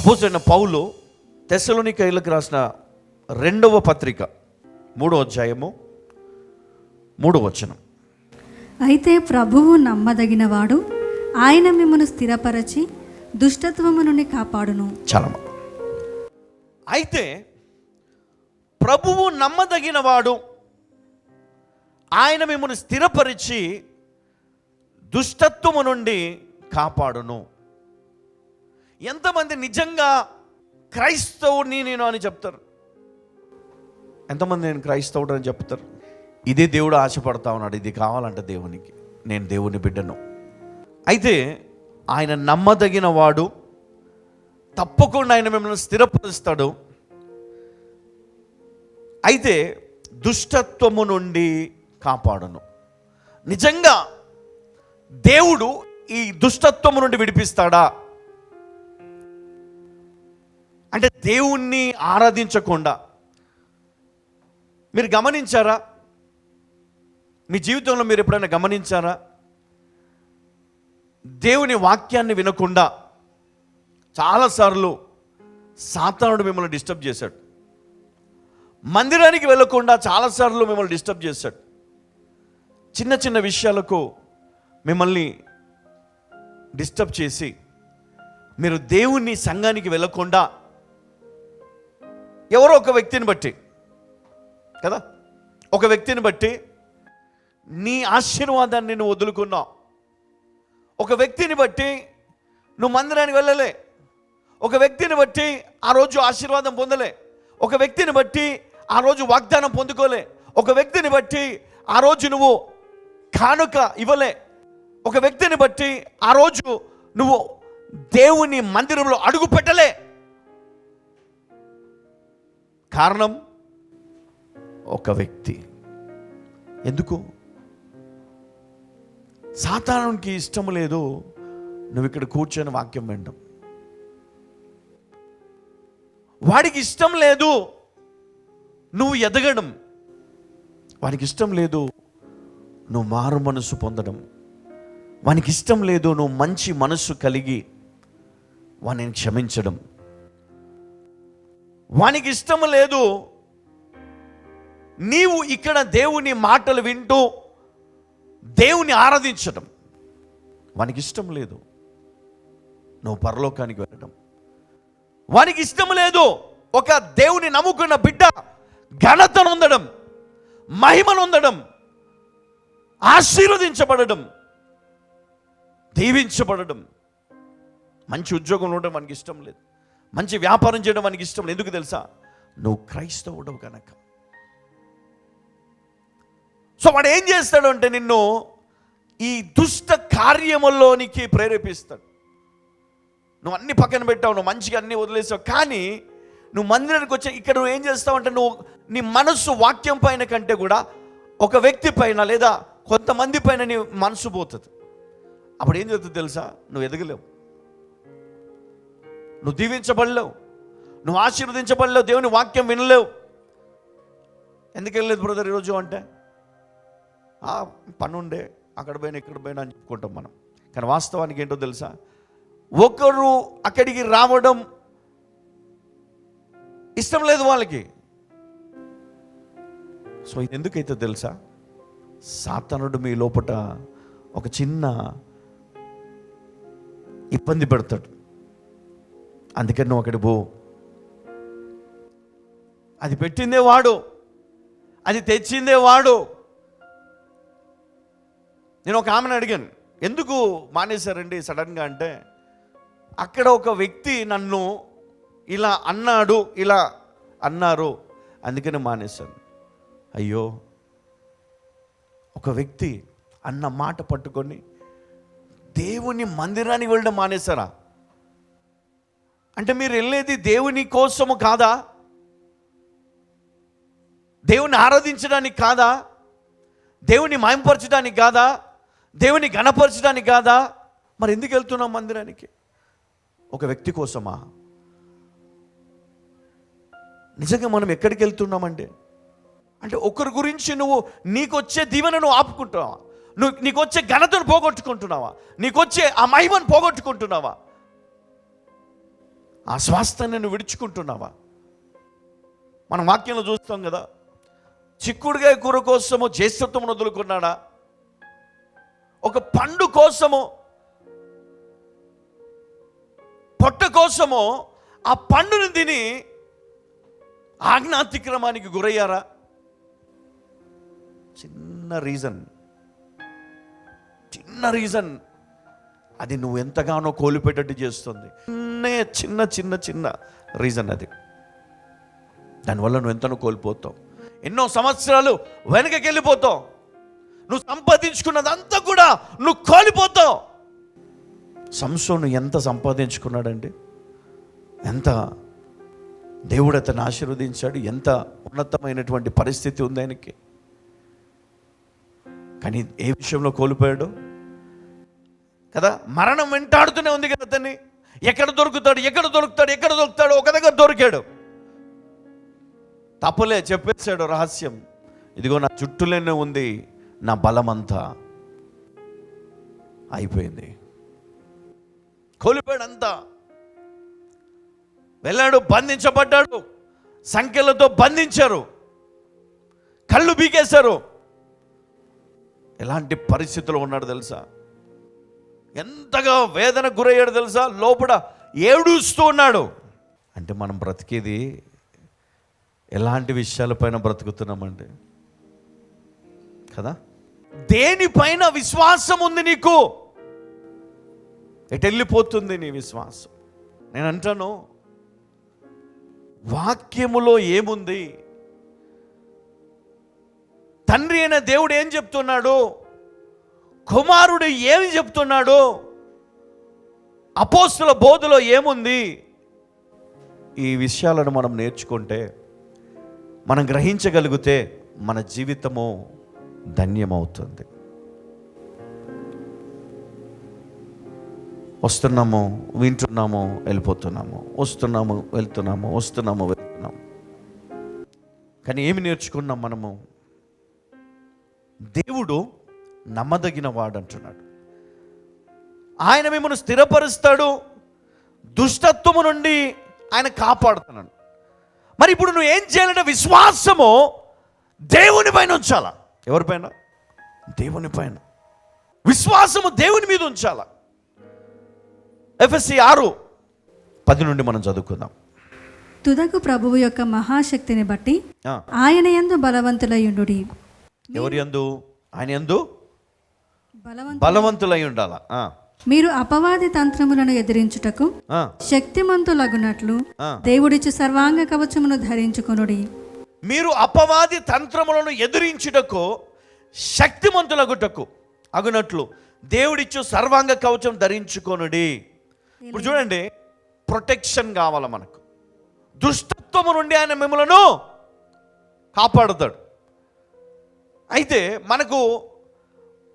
అపోస్తలుడైన పౌలు తెస్సలోనికయులకు రాసిన 2వ పత్రిక 3వ అధ్యాయము 3వ వచనం. అయితే ప్రభువు నమ్మదగినవాడు, ఆయన మిమ్మల్ని స్థిరపరచి దుష్టత్వము నుండి కాపాడును. చాలా. అయితే ప్రభువు నమ్మదగినవాడు, ఆయన మిమ్మల్ని స్థిరపరిచి దుష్టత్వము నుండి కాపాడును. ఎంతమంది నిజంగా క్రైస్తవుని నేను అని చెప్తారు? ఎంతమంది నేను క్రైస్తవుడు అని చెప్తారు? ఇదే దేవుడు ఆశపడతా ఉన్నాడు, ఇది కావాలంట దేవునికి, నేను దేవుని బిడ్డను. అయితే ఆయన నమ్మదగిన వాడు, తప్పకుండా ఆయన మిమ్మల్ని స్థిరపరుస్తాడు. అయితే దుష్టత్వము నుండి కాపాడును. నిజంగా దేవుడు ఈ దుష్టత్వము నుండి విడిపిస్తాడా? అంటే దేవుణ్ణి ఆరాధించకుండా మీరు గమనించారా? మీ జీవితంలో మీరు ఎప్పుడైనా గమనించారా? దేవుని వాక్యాన్ని వినకుండా చాలాసార్లు సాతానుడు మిమ్మల్ని డిస్టర్బ్ చేశాడు. మందిరానికి వెళ్ళకుండా చాలాసార్లు మిమ్మల్ని డిస్టర్బ్ చేశాడు. చిన్న చిన్న విషయాలకు మిమ్మల్ని డిస్టర్బ్ చేసి మీరు దేవుని సంఘానికి వెళ్ళకుండా ఎవరో ఒక వ్యక్తిని బట్టి కదా, ఒక వ్యక్తిని బట్టి నీ ఆశీర్వాదాన్ని నువ్వు వదులుకున్నావు. ఒక వ్యక్తిని బట్టి నువ్వు మందిరానికి వెళ్ళలే. ఒక వ్యక్తిని బట్టి ఆ రోజు ఆశీర్వాదం పొందలే. ఒక వ్యక్తిని బట్టి ఆ రోజు వాగ్దానం పొందుకోలే. ఒక వ్యక్తిని బట్టి ఆ రోజు నువ్వు కానుక ఇవ్వలే. ఒక వ్యక్తిని బట్టి ఆ రోజు నువ్వు దేవుని మందిరంలో అడుగు పెట్టలే. కారణం ఒక వ్యక్తి. ఎందుకు? సాతానునికి ఇష్టం లేదు నువ్వు ఇక్కడ కూర్చొని వాక్యం వినడం. వాడికి ఇష్టం లేదు నువ్వు ఎదగడం. వానికి ఇష్టం లేదు నువ్వు మారు మనసు పొందడం. వానికి ఇష్టం లేదు నువ్వు మంచి మనసు కలిగి వానిని క్షమించడం. వానికి ఇష్టం లేదు నీవు ఇక్కడ దేవుని మాటలు వింటూ దేవుని ఆరాధించడం. వానికి ఇష్టం లేదు నువ్వు పరలోకానికి వెళ్ళడం. వానికి ఇష్టం లేదు ఒక దేవుని నమ్ముకున్న బిడ్డ ఘనతను పొందడం, మహిమను పొందడం, ఆశీర్వదించబడడం, దీవించబడడం. మంచి ఉద్యోగంలో ఉండడం వానికి ఇష్టం లేదు. మంచి వ్యాపారం చేయడం వానికి ఇష్టం లేదు. ఎందుకు తెలుసా? నువ్వు క్రైస్తవుడవు కనుక. సో వాడు ఏం చేస్తాడు అంటే నిన్ను ఈ దుష్ట కార్యముల్లోనికి ప్రేరేపిస్తాడు. నువ్వు అన్ని పక్కన పెట్టావు, నువ్వు మంచిగా అన్నీ వదిలేసావు, కానీ నువ్వు మందిరానికి వచ్చి ఇక్కడ నువ్వు ఏం చేస్తావు అంటే నువ్వు నీ మనస్సు వాక్యం పైన కంటే కూడా ఒక వ్యక్తి పైన లేదా కొంతమంది పైన నీ మనసు పోతుంది. అప్పుడు ఏం జరుగుతుంది తెలుసా? నువ్వు ఎదగలేవు, నువ్వు దీవించబడలేవు, నువ్వు ఆశీర్వదించబడలేవు, దేవుని వాక్యం వినలేవు. ఎందుకు వెళ్ళలేదు బ్రదర్ ఈరోజు అంటే పని ఉండే అక్కడ పోయినా ఇక్కడ పోయినా అని చెప్పుకుంటాం మనం. కానీ వాస్తవానికి ఏంటో తెలుసా? ఒకరు అక్కడికి రావడం ఇష్టం లేదు వాళ్ళకి. సో ఎందుకైతే తెలుసా? సాతానుడు మీ లోపట ఒక చిన్న ఇబ్బంది పెడతాడు. అందుకని నువ్వు అక్కడికి పో. అది పెట్టిందే వాడు, అది తెచ్చిందే వాడు. నేను ఒక ఆమెను అడిగాను, ఎందుకు మానేశారండి సడన్గా అంటే, అక్కడ ఒక వ్యక్తి నన్ను ఇలా అన్నాడు, ఇలా అన్నారు, అందుకని మానేశాను. అయ్యో, ఒక వ్యక్తి అన్న మాట పట్టుకొని దేవుని మందిరానికి వెళ్ళడం మానేశారా? అంటే మీరు వెళ్ళేది దేవుని కోసము కాదా? దేవుని ఆరాధించడానికి కాదా? దేవుని మహిమపరచడానికి కాదా? దేవుని ఘనపరచడానికి కాదా? మరి ఎందుకు వెళ్తున్నాం మందిరానికి? ఒక వ్యక్తి కోసమా? నిజంగా మనం ఎక్కడికి వెళ్తున్నామంటే అంటే ఒకరి గురించి నువ్వు నీకొచ్చే దీవెనను ఆపుకుంటున్నావా? నీకొచ్చే ఘనతను పోగొట్టుకుంటున్నావా? నీకొచ్చే ఆ మహిమను పోగొట్టుకుంటున్నావా? ఆ స్వాస్థ్యాన్ని నువ్వు విడుచుకుంటున్నావా? మనం వాక్యంలో చూస్తాం కదా, చిక్కుడుగాయ కూర కోసము జ్యేష్ఠత్వం వదులుకున్నాడా? ఒక పండు కోసము, పొట్ట కోసము ఆ పండుని తిని ఆజ్ఞాతిక్రమానికి గురయ్యారా? చిన్న రీజన్ అది నువ్వు ఎంతగానో కోల్పోయేటట్టు చేస్తుంది. చిన్న చిన్న చిన్న రీజన్ అది. దానివల్ల నువ్వు ఎంతనో కోల్పోతావు. ఎన్నో సంవత్సరాలు వెనకకి వెళ్ళిపోతావు. నువ్వు సంపాదించుకున్నదంతా కూడా నువ్వు కోల్పోతావు. సంసోను ఎంత సంపాదించుకున్నాడండి, ఎంత దేవుడు అతన్ని ఆశీర్వదించాడు, ఎంత ఉన్నతమైనటువంటి పరిస్థితి ఉంది ఆయనకి. కానీ ఏ విషయంలో కోల్పోయాడు కదా? మరణం వెంటాడుతూనే ఉంది కదా అతన్ని. ఎక్కడ దొరుకుతాడు, ఒక దగ్గర దొరికాడు. తప్పలే, చెప్పేశాడు రహస్యం. ఇదిగో నా చుట్టూలోనే ఉంది నా బలమంతా. అయిపోయింది, కోల్పోయాడు అంతా. వెళ్ళాడు, బంధించబడ్డాడు, సంఖ్యలతో బంధించారు, కళ్ళు బీకేశారు. ఎలాంటి పరిస్థితుల్లో ఉన్నాడు తెలుసా? ఎంతగా వేదన గురయ్యాడు తెలుసా? లోపల ఏడుస్తూ ఉన్నాడు. అంటే మనం బ్రతికేది ఎలాంటి విషయాలపైన బ్రతుకుతున్నామండి కదా? దేనిపైన విశ్వాసం ఉంది నీకు? ఎటు వెళ్ళిపోతుంది నీ విశ్వాసం? నేను అంటాను, వాక్యములో ఏముంది? తండ్రి అయిన దేవుడు ఏం చెప్తున్నాడు, కుమారుడు ఏమి చెప్తున్నాడు, అపోస్తుల బోధలో ఏముంది? ఈ విషయాలను మనం నేర్చుకుంటే, మనం గ్రహించగలిగితే మన జీవితము ధన్యమవుతుంది. వస్తున్నాము, వింటున్నాము, వెళ్ళిపోతున్నాము, వస్తున్నాము, వెళ్తున్నాము. కానీ ఏమి నేర్చుకున్నాం మనము? దేవుడు నమ్మదగిన వాడు అంటున్నాడు. ఆయన మిమ్మల్ని స్థిరపరుస్తాడు, దుష్టత్వము నుండి ఆయన కాపాడుతున్నాడు. మరి ఇప్పుడు నువ్వు ఏం చేయాలంటే విశ్వాసము దేవుని పైన ఉంచాలా. ఎవరిపైన? దేవుని పైన. విశ్వాసము దేవుని మీద ఉంచాలా. ఎఫెసీ 6:10 నుండి మనం చదువుకుందాం. తుదకు ప్రభువు యొక్క మహాశక్తిని బట్టి ఆయన యందు బలవంతులయుండుడి. ఎవరి యందు? ఆయన యందు బలవంతులై ఉండాలా. మీరు అపవాది తంత్రములను ఎదిరించుటకు శక్తిమంతులగునట్లు దేవుడిచ్చు సర్వాంగ కవచమును ధరించుకొనుడి. మీరు అపవాది తంత్రములను ఎదిరించుటకు శక్తిమంతులగుటకు అగునట్లు దేవుడిచ్చు సర్వాంగ కవచం ధరించుకొనుడి. ఇప్పుడు చూడండి, ప్రొటెక్షన్ కావాలి మనకు. దుష్టత్వము నుండి ఆయన మిమ్మలను కాపాడుతాడు. అయితే మనకు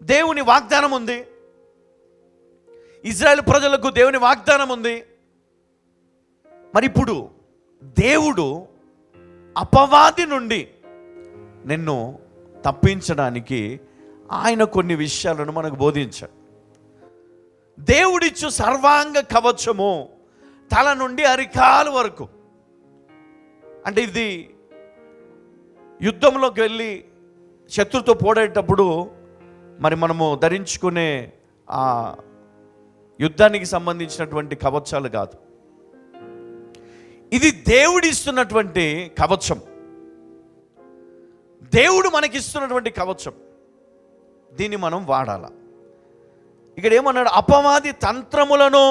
దేవుని వాగ్దానం ఉంది, ఇజ్రాయెల్ ప్రజలకు దేవుని వాగ్దానం ఉంది. మరి ఇప్పుడు దేవుడు అపవాది నుండి నిన్ను తప్పించడానికి ఆయన కొన్ని విషయాలను మనకు బోధించాడు. దేవుడిచ్చు సర్వాంగ కవచము తల నుండి అరికాలు వరకు. అంటే ఇది యుద్ధంలోకి వెళ్ళి శత్రుతో పోడేటప్పుడు మరి మనము ధరించుకునే ఆ యుద్ధానికి సంబంధించినటువంటి కవచాలు కాదు. ఇది దేవుడు ఇస్తున్నటువంటి కవచం, దేవుడు మనకిస్తున్నటువంటి కవచం. దీన్ని మనం వాడాల. ఇక్కడ ఏమన్నాడు? అపవాది తంత్రములను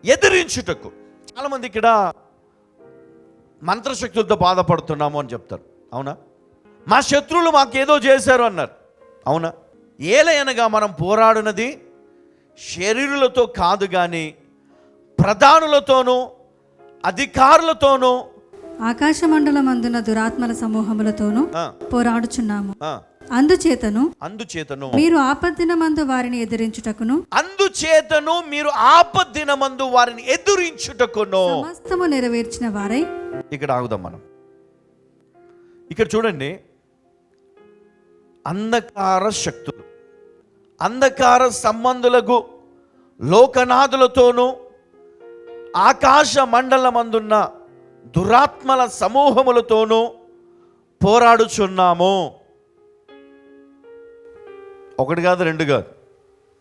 ఎదిరించుటకు. చాలామంది ఇక్కడ మంత్రశక్తులతో బాధపడుతున్నాము అని చెప్తారు. అవునా? మా శత్రువులు మాకేదో చేశారు అన్నారు. అవునా? ఏలయనగా మనం పోరాడునది శరీరులతో కాదు కానీ ప్రధానులతోనూ అధికారులతోనూ ఆకాశమండలమందున దురాత్మల సమూహములతోనూ పోరాడుచున్నాము. అందుచేతను మీరు ఆపద్దినమందు వారిని ఎదిరించుటకును సమస్తము నెరవేర్చిన వారై. ఇక్కడ ఆగుదాం మనం. ఇక్కడ చూడండి, అంధకార శక్తులు, అంధకార సంబంధులకు లోకనాథులతోనూ ఆకాశ మండలమందున్న దురాత్మల సమూహములతోనూ పోరాడుచున్నాము. ఒకటి కాదు, రెండు కాదు,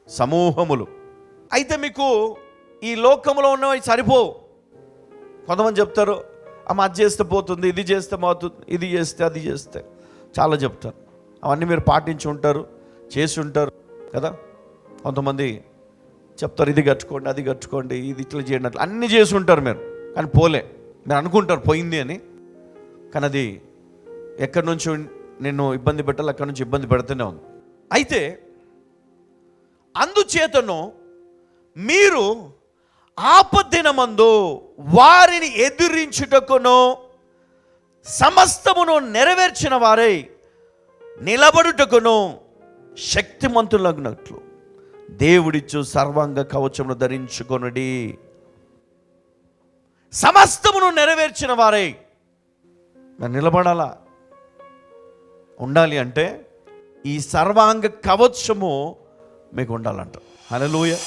సమూహములు. అయితే మీకు ఈ లోకంలో ఉన్నవి సరిపోవు. కొంతమంది చెప్తారు, అమ్మ అది చేస్తే పోతుంది, ఇది చేస్తే పోతుంది, ఇది చేస్తే అది చేస్తే, చాలా చెప్తారు. అవన్నీ మీరు పాటించి ఉంటారు, చేసి ఉంటారు కదా. కొంతమంది చెప్తారు, ఇది కట్టుకోండి, అది కట్టుకోండి, ఇది ఇట్లా చేయండి, అట్లా అన్నీ చేసి ఉంటారు మీరు. కానీ పోలే, మీరు అనుకుంటారు పోయింది అని. కానీ అది ఎక్కడి నుంచి నిన్ను ఇబ్బంది పెట్టాలి, అక్కడి నుంచి ఇబ్బంది పెడుతూనే ఉంది. అయితే అందుచేతను మీరు ఆపద్దినమందు వారిని ఎదిరించుటకును సమస్తమును నెరవేర్చిన వారై నిలబడుటకును శక్తిమంతులగునట్లు దేవుడిచ్చు సర్వాంగ కవచమును ధరించుకొనుడి. సమస్తమును నెరవేర్చిన వారై నిలబడాలా, ఉండాలి అంటే ఈ సర్వాంగ కవచము మీకు ఉండాలంట. హల్లెలూయా.